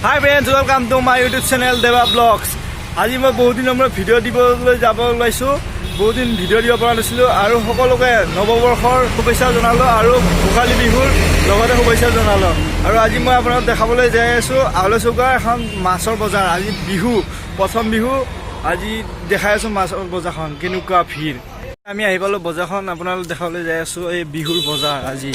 Hi friends, welcome to my YouTube channel Deva Vlogs. আজি মই বহুত দিনৰ পৰা ভিডিঅ' দিবলৈ যাব ওলাইছোঁ। বহুত দিন ভিডিঅ' দিব পৰা নাছিলোঁ আৰু সকলোকে নৱবৰ্ষৰ শুভেচ্ছা জনালোঁ আৰু ভোগালী বিহুৰ লগতে শুভেচ্ছা জনালোঁ। আৰু আজি মই আপোনাক দেখাবলৈ যাই আছোঁ আউলেচুকাৰ এখন মাছৰ বজাৰ। আজি বিহু, প্ৰথম বিহু। আজি দেখাই আছোঁ মাছৰ বজাৰখন কেনেকুৱা ভিৰ। আমি আহি পালোঁ বজাৰখন আপোনালোক দেখাবলৈ যাই আছোঁ। এই বিহুৰ বজাৰ আজি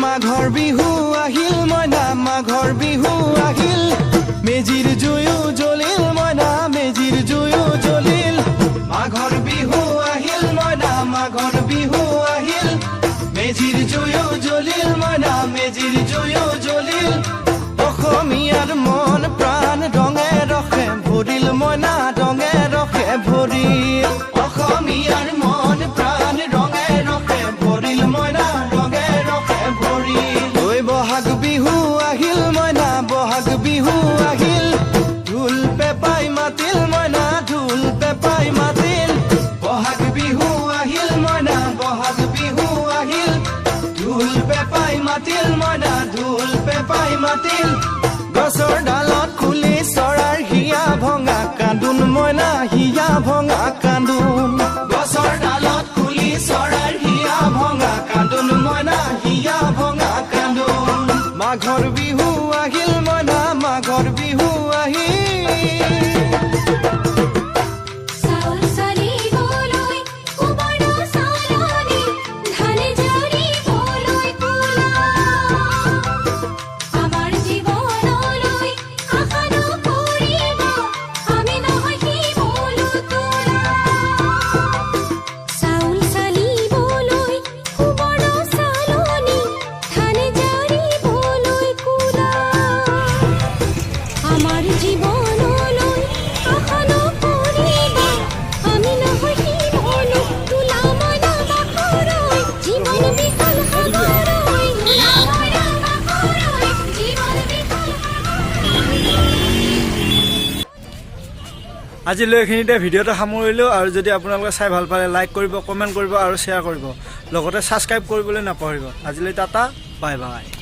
মাঘৰ বিহু আহিল মইনা মাঘৰ বিহু আহিল মেজিৰ জুয়ো জ্বলিল মইনা মেজিৰ জুয়ো জ্বলিল মাঘৰ বিহু আহিল মইনা মাঘৰ বিহু আহিল মেজিৰ জুয়ো জ্বলিল মইনা মেজিৰ জুয়ো জ্বলিল অসমীয়াৰ মন প্ৰাণ ৰঙে ৰখে ভৰিল মইনা ৰঙে ৰখে ভৰিল অসমীয়াৰ মন প্ৰাণ ৰঙে ৰখে ভৰিল মইনা বহাগ বিহু আহিল মইনা বহাগ বিহু আহিল ঢোল পেপাই মাতিল মইনা ঢোল পেপাই মাতিল বহাগ বিহু আহিল মইনা বহাগ বিহু আহিল ঢোল পেপাই মাতিল মইনা ঢোল পেপাই মাতিল গছৰ ডালত খুলি চৰাৰ হিয়া ভঙা কান্দোন মইনা হিয়া ভঙা কান্দোন গছৰ ডালত খুলি চৰাৰ হিয়া ভঙা কান্দোন মইনা হিয়া ভঙা কান্দোন মাঘৰ বিহু আহিল মইনা মাঘৰ বিহু আহিল আজিলৈ এইখিনিতে ভিডিঅ'টো সামৰিলোঁ আৰু যদি আপোনালোকে চাই ভাল পালে লাইক কৰিব কমেণ্ট কৰিব আৰু শ্বেয়াৰ কৰিব লগতে ছাবস্ক্ৰাইব কৰিবলৈ নাপাহৰিব আজিলৈ টাটা বাই বাই।